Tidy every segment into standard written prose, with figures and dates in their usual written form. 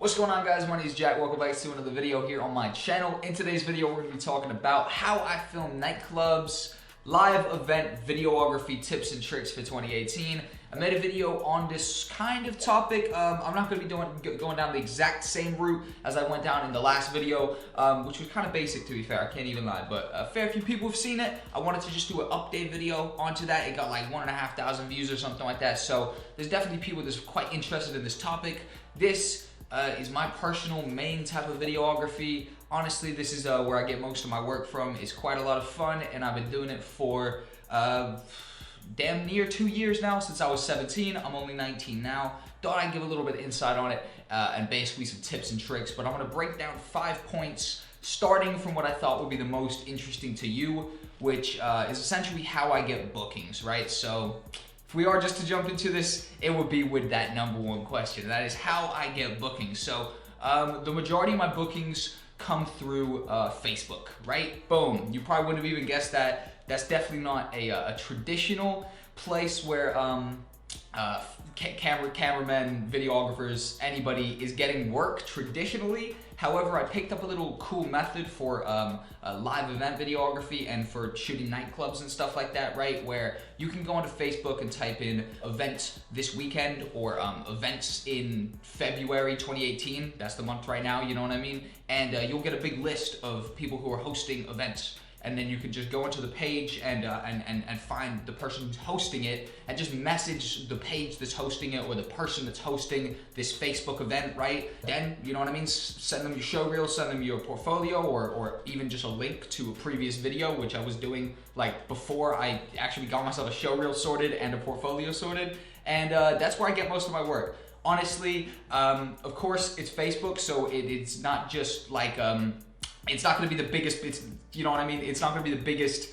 What's going on, guys? My name is Jack. Welcome back to another video here on my channel. In today's video, we're going to be talking about how I film nightclubs, live event videography tips and tricks for 2018. I made a video on this kind of topic. I'm not going to be going down the exact same route as I went down in the last video, which was kind of basic, to be fair. I can't even lie, but a fair few people have seen it. I wanted to just do an update video onto that. It got like 1,500 views or something like that. So there's definitely people that's quite interested in this topic. This is my personal main type of videography. Honestly, this is where I get most of my work from. It's quite a lot of fun, and I've been doing it for damn near 2 years now, since I was 17. I'm only 19 now. Thought I'd give a little bit of insight on it and basically some tips and tricks, but I'm gonna break down 5 points, starting from what I thought would be the most interesting to you, which is essentially how I get bookings, right? So if we are just to jump into this, it would be with that #1 question. That is how I get bookings. So the majority of my bookings come through Facebook, right? Boom. You probably wouldn't have even guessed that. That's definitely not a traditional place where cameramen, videographers, anybody is getting work traditionally. However, I picked up a little cool method for live event videography and for shooting nightclubs and stuff like that, right? Where you can go onto Facebook and type in events this weekend or events in February 2018. That's the month right now, you know what I mean? And you'll get a big list of people who are hosting events. And then you can just go into the page and find the person who's hosting it and just message the page that's hosting it or the person that's hosting this Facebook event, right? Then, you know what I mean? Send them your show reel, send them your portfolio, or even just a link to a previous video, which I was doing like before I actually got myself a show reel sorted and a portfolio sorted. And that's where I get most of my work. Honestly, of course, it's Facebook, so it's not just like, it's not going to be the biggest, you know what I mean? It's not going to be the biggest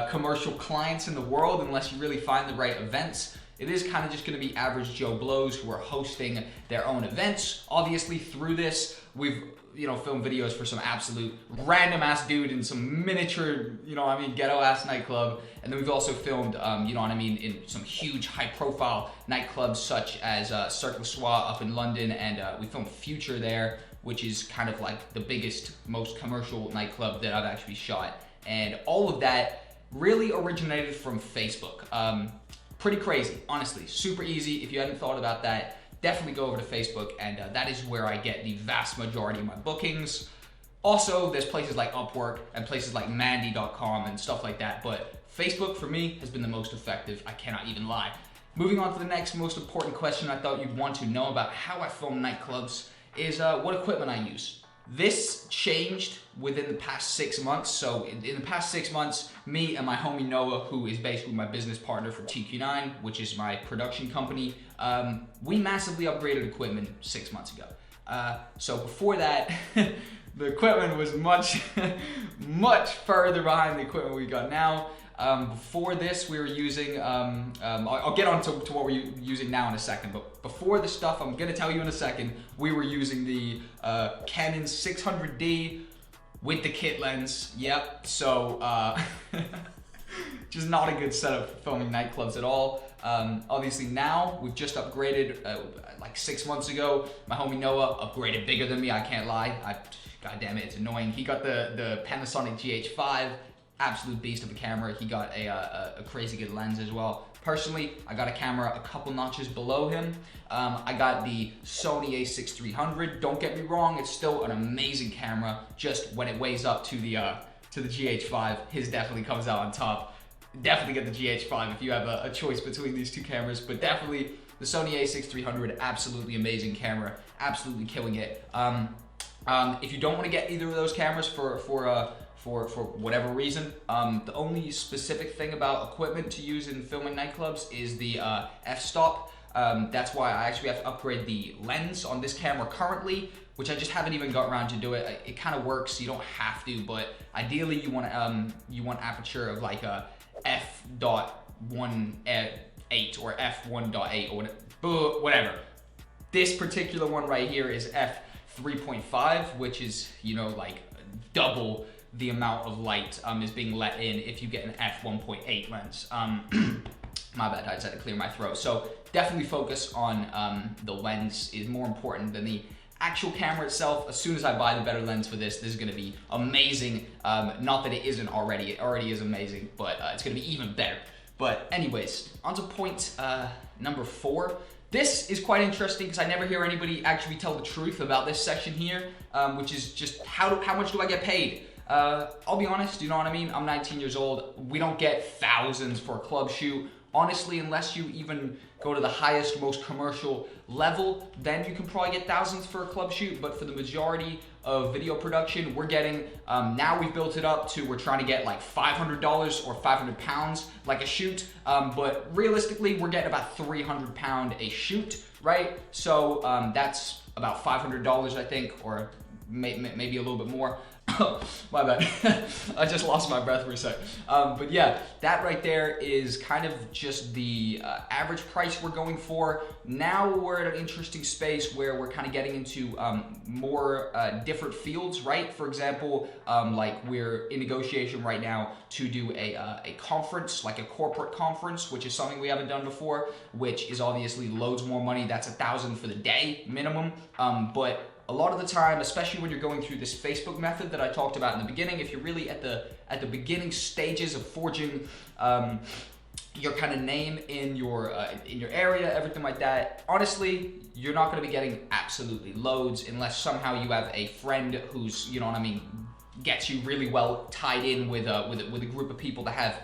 commercial clients in the world unless you really find the right events. It is kind of just going to be average Joe Blows who are hosting their own events. Obviously, through this, we've filmed videos for some absolute random ass dude in some miniature, ghetto ass nightclub. And then we've also filmed, in some huge high profile nightclubs such as Cirque du Soleil up in London, and we filmed Future there, which is kind of like the biggest, most commercial nightclub that I've actually shot. And all of that really originated from Facebook. Pretty crazy, honestly, super easy. If you hadn't thought about that, definitely go over to Facebook, and that is where I get the vast majority of my bookings. Also, there's places like Upwork and places like Mandy.com and stuff like that, but Facebook for me has been the most effective, I cannot even lie. Moving on to the next most important question I thought you'd want to know about how I film nightclubs is what equipment I use. This changed within the past 6 months. So in the past 6 months, me and my homie Noah, who is basically my business partner for TQ9, which is my production company, we massively upgraded equipment 6 months ago. So before that, the equipment was much, much further behind the equipment we got now. Before this, we were using, I'll get on to what we're using now in a second, but before the stuff I'm gonna tell you in a second, we were using the Canon 600D with the kit lens. Yep, so just not a good setup for filming nightclubs at all. Obviously now, we've just upgraded, like 6 months ago, my homie Noah upgraded bigger than me, I can't lie. God damn it, it's annoying. He got the Panasonic GH5, absolute beast of a camera. He got a crazy good lens as well. Personally, I got a camera a couple notches below him. I got the Sony a6300. Don't get me wrong, it's still an amazing camera. Just when it weighs up to the GH5, his definitely comes out on top. Definitely get the GH5 if you have a choice between these two cameras, but definitely the Sony a6300, absolutely amazing camera, absolutely killing it. If you don't want to get either of those cameras for whatever reason, the only specific thing about equipment to use in filming nightclubs is the f-stop. That's why I actually have to upgrade the lens on this camera currently, which I just haven't even got around to do it. It kind of works, you don't have to, but ideally you want aperture of like a f.18 or f1.8 or whatever. This particular one right here is f3.5, which is, like double the amount of light is being let in if you get an f1.8 lens. My bad, I just had to clear my throat. So definitely focus on the lens is more important than the actual camera itself, as soon as I buy the better lens for this is gonna be amazing. Not that it isn't already, it already is amazing, but it's gonna be even better. But anyways, on to point number 4. This is quite interesting because I never hear anybody actually tell the truth about this section here, which is just how much do I get paid? I'll be honest, you know what I mean? I'm 19 years old. We don't get thousands for a club shoot. Honestly, unless you even go to the highest, most commercial level, then you can probably get thousands for a club shoot. But for the majority of video production, we're getting, now we've built it up to, we're trying to get like $500 or 500 pounds like a shoot. But realistically, we're getting about 300 pound a shoot, right? So that's about $500, I think, or maybe a little bit more. My bad. I just lost my breath for a sec. But yeah, that right there is kind of just the average price we're going for. Now we're at an interesting space where we're kind of getting into more different fields, right? For example, like we're in negotiation right now to do a conference, like a corporate conference, which is something we haven't done before, which is obviously loads more money. That's $1,000 for the day minimum. But a lot of the time, especially when you're going through this Facebook method that I talked about in the beginning, if you're really at the beginning stages of forging your kind of name in your area, everything like that, honestly, you're not going to be getting absolutely loads unless somehow you have a friend who's, you know what I mean, gets you really well tied in with a group of people that have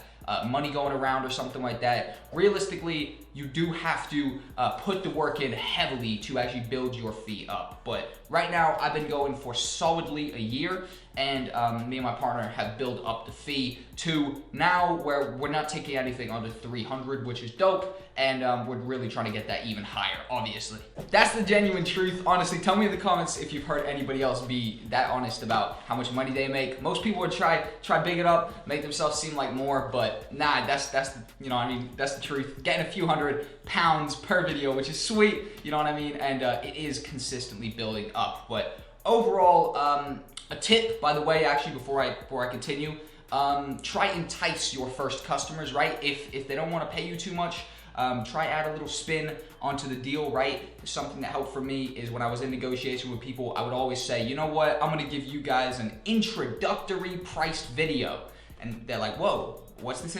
money going around or something like that. Realistically, you do have to put the work in heavily to actually build your fee up. But right now, I've been going for solidly a year, and me and my partner have built up the fee to now where we're not taking anything under 300, which is dope, and we're really trying to get that even higher, obviously. That's the genuine truth. Honestly, tell me in the comments if you've heard anybody else be that honest about how much money they make. Most people would try big it up, make themselves seem like more, but nah, that's you know what I mean, that's the truth. Getting a few $100 per video, which is sweet, you know what I mean, and it is consistently building up. But overall, a tip, by the way, actually, before I continue, try entice your first customers, right? If they don't want to pay you too much, try add a little spin onto the deal, right? Something that helped for me is when I was in negotiation with people, I would always say, you know what, I'm gonna give you guys an introductory priced video. And they're like, whoa, what's this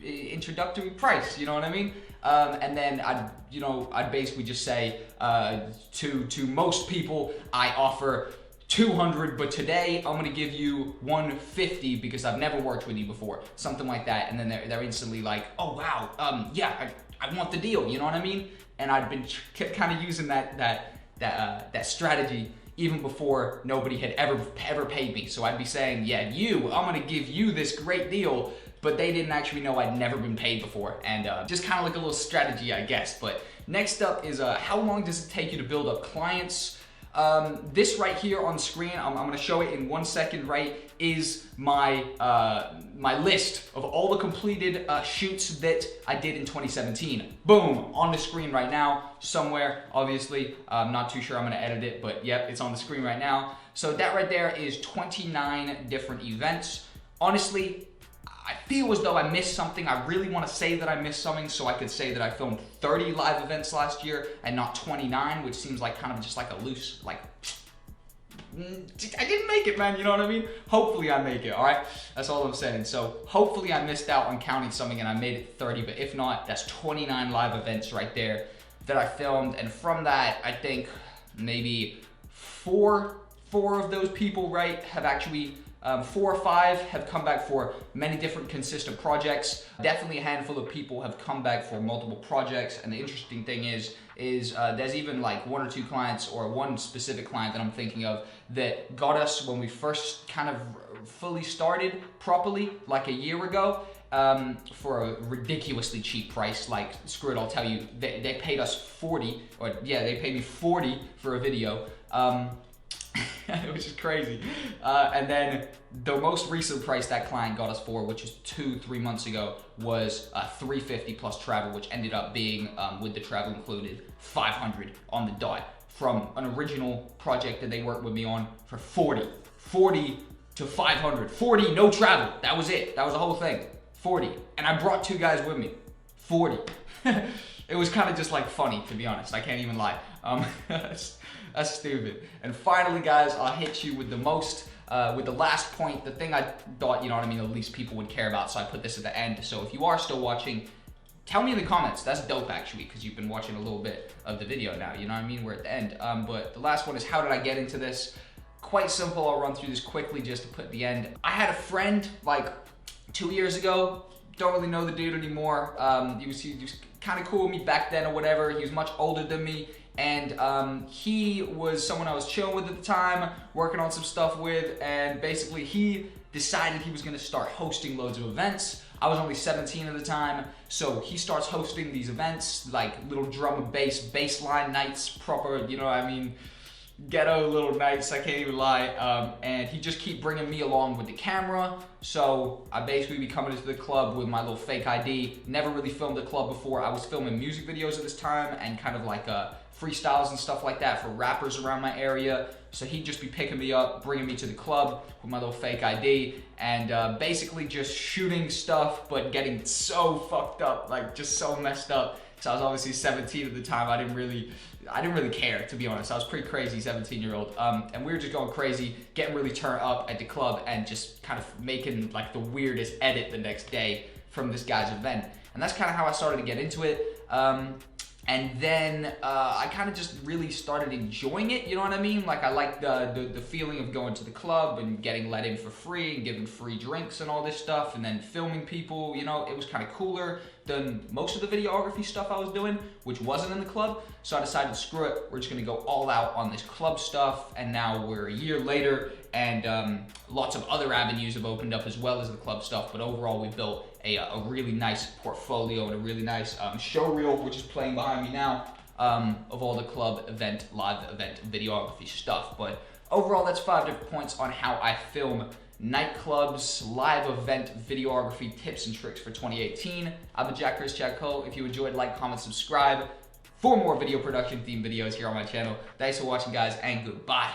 introductory price? You know what I mean? And then I'd basically just say to most people, I offer 200, but today I'm gonna give you 150 because I've never worked with you before, something like that. And then they're instantly like, oh wow, yeah, I want the deal, you know what I mean? And I've been kind of using that strategy even before nobody had ever paid me. So I'd be saying, yeah, I'm gonna give you this great deal, but they didn't actually know I'd never been paid before. And just kind of like a little strategy, I guess. But next up is how long does it take you to build up clients? This right here on screen, I'm gonna show it in 1 second, right, is my my list of all the completed shoots that I did in 2017. Boom, on the screen right now, somewhere, obviously. I'm not too sure I'm gonna edit it, but yep, it's on the screen right now. So that right there is 29 different events. Honestly, I feel as though I missed something. I really want to say that I missed something so I could say that I filmed 30 live events last year and not 29, which seems like kind of just like a loose, like, I didn't make it, man, you know what I mean? Hopefully I make it, all right? That's all I'm saying. So hopefully I missed out on counting something and I made it 30, but if not, that's 29 live events right there that I filmed. And from that, I think maybe four of those people, right, have actually 4 or 5 have come back for many different consistent projects. Definitely a handful of people have come back for multiple projects. And the interesting thing is there's even like 1 or 2 clients or one specific client that I'm thinking of that got us when we first kind of fully started properly like a year ago for a ridiculously cheap price. Like, screw it, I'll tell you, they paid us 40, or yeah, they paid me 40 for a video. Which is crazy. And then the most recent price that client got us for, which was 2-3 months ago, was $350 plus travel, which ended up being, with the travel included, $500 on the dot from an original project that they worked with me on for 40 to 500, 40, no travel. That was it. That was the whole thing. 40. And I brought 2 guys with me. 40. It was kind of just like funny, to be honest. I can't even lie. That's stupid. And finally, guys, I'll hit you with the most, with the last point, the thing I thought, you know what I mean, the least people would care about, so I put this at the end. So if you are still watching, tell me in the comments. That's dope, actually, because you've been watching a little bit of the video now, you know what I mean? We're at the end. But the last one is, how did I get into this? Quite simple. I'll run through this quickly just to put the end. I had a friend like 2 years ago. Don't really know the dude anymore. He was kind of cool with me back then or whatever. He was much older than me. And he was someone I was chilling with at the time, working on some stuff with, and basically he decided he was gonna start hosting loads of events. I was only 17 at the time, so he starts hosting these events, like little drum and bass line nights, proper, you know what I mean, ghetto little nights, I can't even lie, and he just keep bringing me along with the camera. So I basically be coming into the club with my little fake ID. Never really filmed a club before. I was filming music videos at this time and kind of like freestyles and stuff like that for rappers around my area. So he'd just be picking me up, bringing me to the club with my little fake ID, and basically just shooting stuff, but getting so fucked up, like just so messed up. So I was obviously 17 at the time. I didn't really care, to be honest. I was pretty crazy 17-year-old. And we were just going crazy, getting really turned up at the club and just kind of making like the weirdest edit the next day from this guy's event. And that's kind of how I started to get into it. And then I kind of just really started enjoying it, you know what I mean? Like I liked the feeling of going to the club and getting let in for free and giving free drinks and all this stuff, and then filming people, you know, it was kind of cooler than most of the videography stuff I was doing, which wasn't in the club. So I decided, screw it, we're just gonna go all out on this club stuff. And now we're a year later, and lots of other avenues have opened up as well as the club stuff. But overall, we built a really nice portfolio and a really nice show reel, which is playing behind me now, of all the club event, live event videography stuff. But overall, that's 5 different points on how I film nightclubs, live event videography tips and tricks for 2018. I'm ItsJackCole. If you enjoyed, like, comment, subscribe for more video production themed videos here on my channel. Thanks for watching, guys, and goodbye.